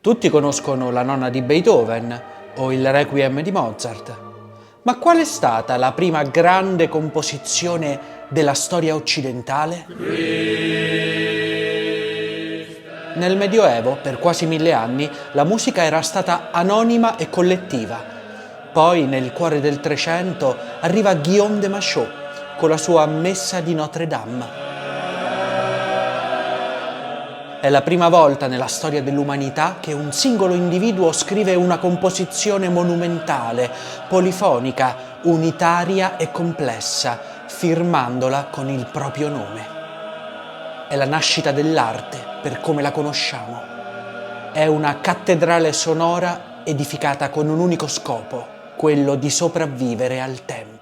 Tutti conoscono la nona di Beethoven o il Requiem di Mozart, ma qual è stata la prima grande composizione della storia occidentale? Nel Medioevo, per quasi 1000 anni, la musica era stata anonima e collettiva. Poi, nel cuore del Trecento, arriva Guillaume de Machaut con la sua Messa di Notre-Dame. È la prima volta nella storia dell'umanità che un singolo individuo scrive una composizione monumentale, polifonica, unitaria e complessa, firmandola con il proprio nome. È la nascita dell'arte per come la conosciamo. È una cattedrale sonora edificata con un unico scopo, quello di sopravvivere al tempo.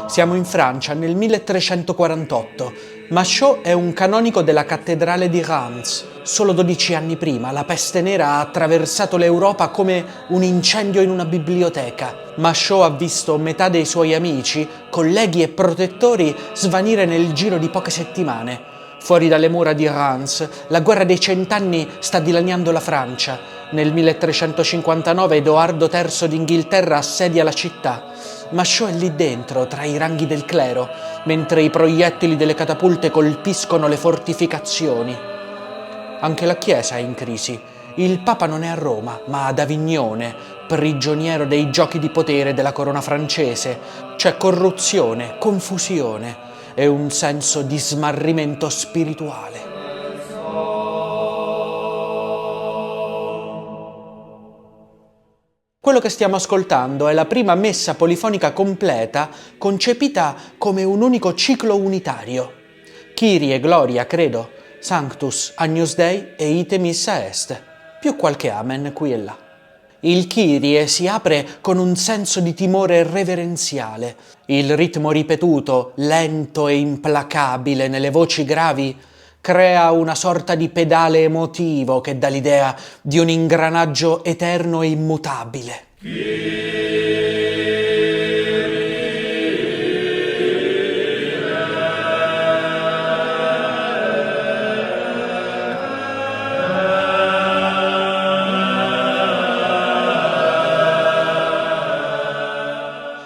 Siamo in Francia nel 1348. Machaut è un canonico della cattedrale di Reims. Solo 12 anni prima la peste nera ha attraversato l'Europa come un incendio in una biblioteca. Machaut ha visto metà dei suoi amici, colleghi e protettori svanire nel giro di poche settimane. Fuori dalle mura di Reims, la guerra dei cent'anni sta dilaniando la Francia. Nel 1359 Edoardo III d'Inghilterra assedia la città. Machaut è lì dentro, tra i ranghi del clero, mentre i proiettili delle catapulte colpiscono le fortificazioni. Anche la Chiesa è in crisi. Il Papa non è a Roma, ma ad Avignone, prigioniero dei giochi di potere della corona francese. C'è corruzione, confusione e un senso di smarrimento spirituale. Quello che stiamo ascoltando è la prima messa polifonica completa concepita come un unico ciclo unitario. Kyrie, Gloria, Credo, Sanctus, Agnus Dei e Ite Missa Est, più qualche Amen qui e là. Il Kyrie si apre con un senso di timore reverenziale. Il ritmo ripetuto, lento e implacabile nelle voci gravi, crea una sorta di pedale emotivo che dà l'idea di un ingranaggio eterno e immutabile.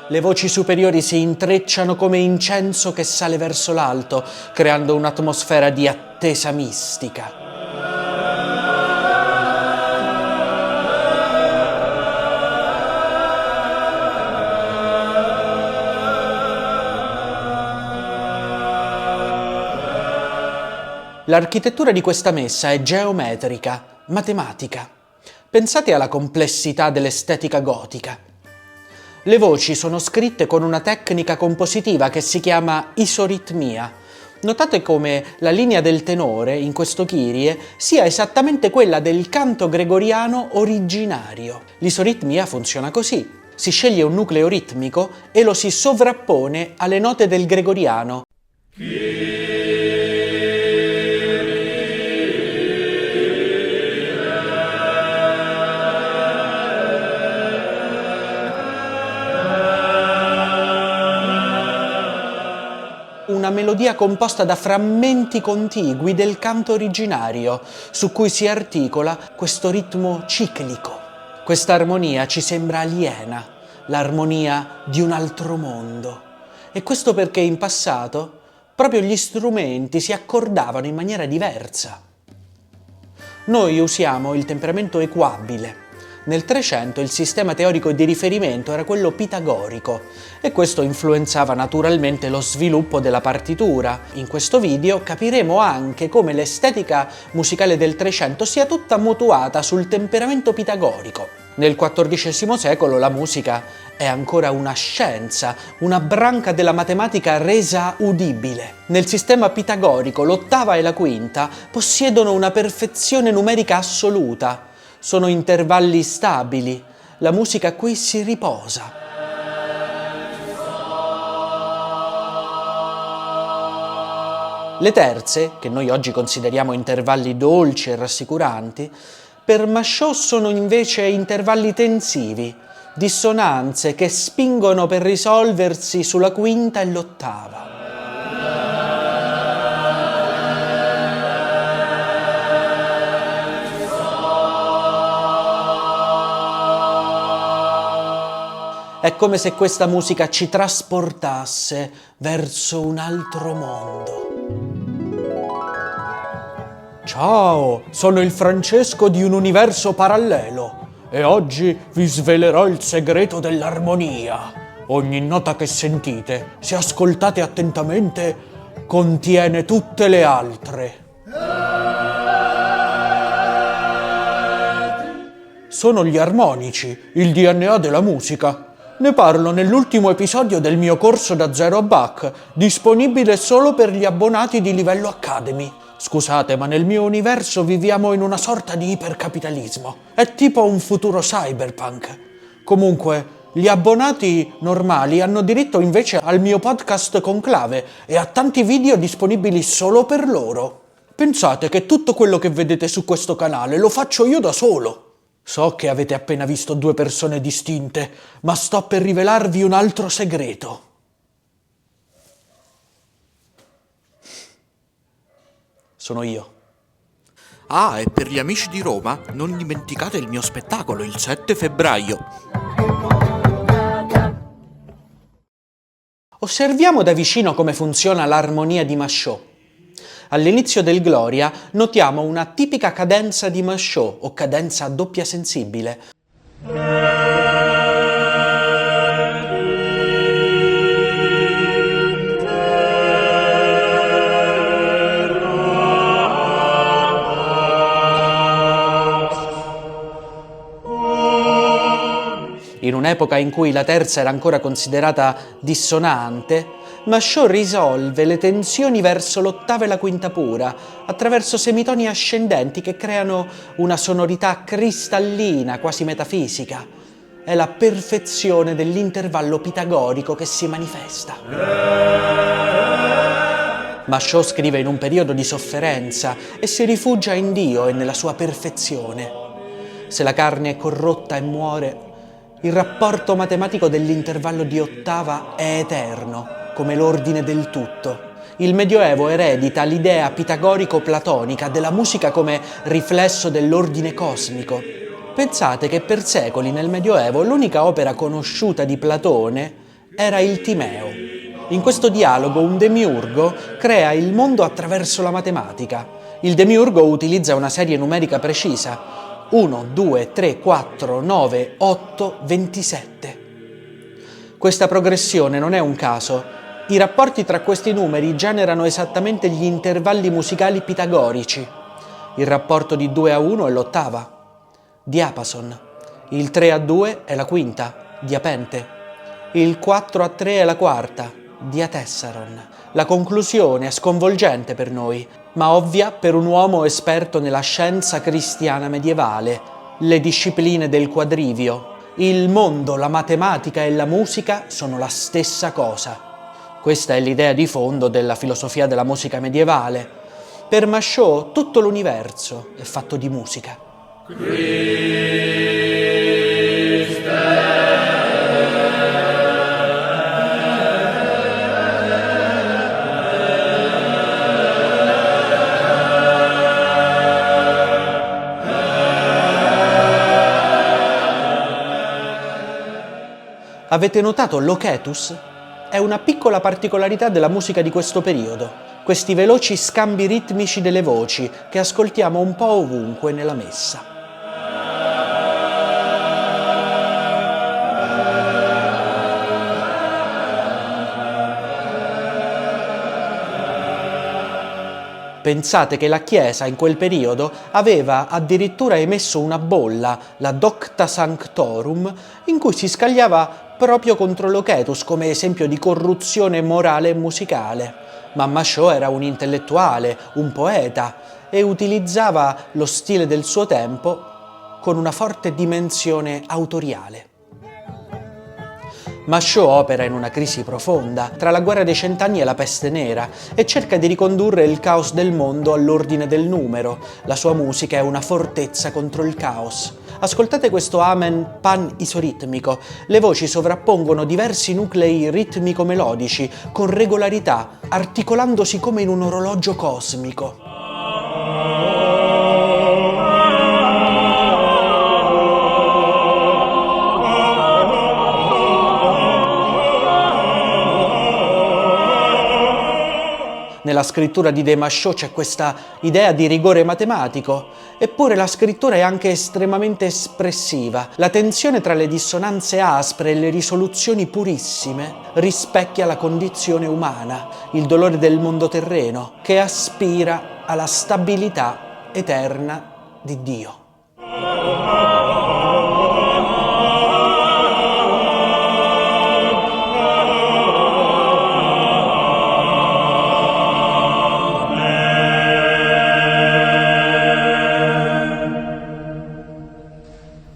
Le voci superiori si intrecciano come incenso che sale verso l'alto, creando un'atmosfera di attesa mistica. L'architettura di questa messa è geometrica, matematica. Pensate alla complessità dell'estetica gotica. Le voci sono scritte con una tecnica compositiva che si chiama isoritmia. Notate come la linea del tenore, in questo Kyrie, sia esattamente quella del canto gregoriano originario. L'isoritmia funziona così. Si sceglie un nucleo ritmico e lo si sovrappone alle note del gregoriano. Una melodia composta da frammenti contigui del canto originario, su cui si articola questo ritmo ciclico. Questa armonia ci sembra aliena, l'armonia di un altro mondo. E questo perché in passato proprio gli strumenti si accordavano in maniera diversa. Noi usiamo il temperamento equabile. Nel Trecento il sistema teorico di riferimento era quello pitagorico e questo influenzava naturalmente lo sviluppo della partitura. In questo video capiremo anche come l'estetica musicale del Trecento sia tutta mutuata sul temperamento pitagorico. Nel XIV secolo la musica è ancora una scienza, una branca della matematica resa udibile. Nel sistema pitagorico l'ottava e la quinta possiedono una perfezione numerica assoluta. Sono intervalli stabili, la musica qui si riposa. Le terze, che noi oggi consideriamo intervalli dolci e rassicuranti, per Machaut sono invece intervalli tensivi, dissonanze che spingono per risolversi sulla quinta e l'ottava. È come se questa musica ci trasportasse verso un altro mondo. Ciao, sono il Francesco di un universo parallelo e oggi vi svelerò il segreto dell'armonia. Ogni nota che sentite, se ascoltate attentamente, contiene tutte le altre. Sono gli armonici, il DNA della musica. Ne parlo nell'ultimo episodio del mio corso da 0 a Bach, disponibile solo per gli abbonati di livello Academy. Scusate, ma nel mio universo viviamo in una sorta di ipercapitalismo. È tipo un futuro cyberpunk. Comunque, gli abbonati normali hanno diritto invece al mio podcast Conclave e a tanti video disponibili solo per loro. Pensate che tutto quello che vedete su questo canale lo faccio io da solo. So che avete appena visto 2 persone distinte, ma sto per rivelarvi un altro segreto. Sono io. Ah, e per gli amici di Roma, non dimenticate il mio spettacolo il 7 febbraio. Osserviamo da vicino come funziona l'armonia di Machaut. All'inizio del Gloria notiamo una tipica cadenza di Machaut o cadenza a doppia sensibile. In un'epoca in cui la terza era ancora considerata dissonante, Machaut risolve le tensioni verso l'ottava e la quinta pura attraverso semitoni ascendenti che creano una sonorità cristallina, quasi metafisica. È la perfezione dell'intervallo pitagorico che si manifesta. Machaut scrive in un periodo di sofferenza e si rifugia in Dio e nella sua perfezione. Se la carne è corrotta e muore, il rapporto matematico dell'intervallo di ottava è eterno, come l'ordine del tutto. Il Medioevo eredita l'idea pitagorico-platonica della musica come riflesso dell'ordine cosmico. Pensate che per secoli nel Medioevo l'unica opera conosciuta di Platone era il Timeo. In questo dialogo un demiurgo crea il mondo attraverso la matematica. Il demiurgo utilizza una serie numerica precisa: 1, 2, 3, 4, 9, 8, 27. Questa progressione non è un caso. I rapporti tra questi numeri generano esattamente gli intervalli musicali pitagorici. Il rapporto di 2 a 1 è l'ottava, diapason. Il 3 a 2 è la quinta, diapente. Il 4 a 3 è la quarta, diatessaron. La conclusione è sconvolgente per noi, ma ovvia per un uomo esperto nella scienza cristiana medievale, le discipline del quadrivio. Il mondo, la matematica e la musica sono la stessa cosa. Questa è l'idea di fondo della filosofia della musica medievale. Per Machaut tutto l'universo è fatto di musica. Avete notato l'oketus? È una piccola particolarità della musica di questo periodo, questi veloci scambi ritmici delle voci che ascoltiamo un po' ovunque nella messa. Pensate che la Chiesa in quel periodo aveva addirittura emesso una bolla, la Docta Sanctorum, in cui si scagliava proprio contro l'oketus come esempio di corruzione morale e musicale. Ma Machaut era un intellettuale, un poeta, e utilizzava lo stile del suo tempo con una forte dimensione autoriale. Machaut opera in una crisi profonda, tra la guerra dei cent'anni e la peste nera, e cerca di ricondurre il caos del mondo all'ordine del numero. La sua musica è una fortezza contro il caos. Ascoltate questo amen pan-isoritmico. Le voci sovrappongono diversi nuclei ritmico-melodici con regolarità, articolandosi come in un orologio cosmico. Nella scrittura di De Machaut c'è questa idea di rigore matematico, eppure la scrittura è anche estremamente espressiva. La tensione tra le dissonanze aspre e le risoluzioni purissime rispecchia la condizione umana, il dolore del mondo terreno, che aspira alla stabilità eterna di Dio.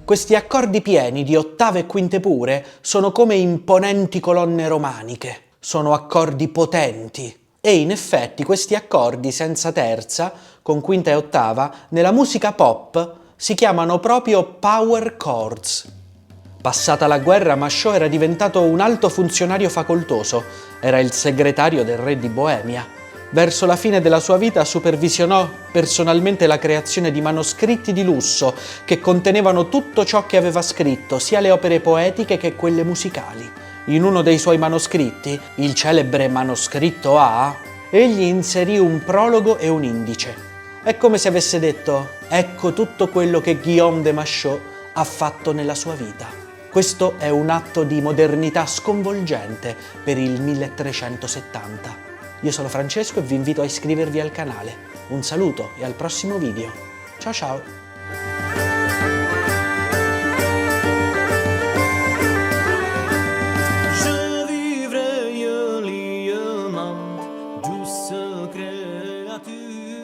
Questi accordi pieni di ottave e quinte pure sono come imponenti colonne romaniche, sono accordi potenti. E in effetti questi accordi senza terza, con quinta e ottava, nella musica pop si chiamano proprio power chords. Passata la guerra, Machaut era diventato un alto funzionario facoltoso, era il segretario del re di Boemia. Verso la fine della sua vita supervisionò personalmente la creazione di manoscritti di lusso che contenevano tutto ciò che aveva scritto, sia le opere poetiche che quelle musicali. In uno dei suoi manoscritti, il celebre manoscritto A, egli inserì un prologo e un indice. È come se avesse detto: ecco tutto quello che Guillaume de Machaut ha fatto nella sua vita. Questo è un atto di modernità sconvolgente per il 1370. Io sono Francesco e vi invito a iscrivervi al canale. Un saluto e al prossimo video. Ciao ciao! Douce créature.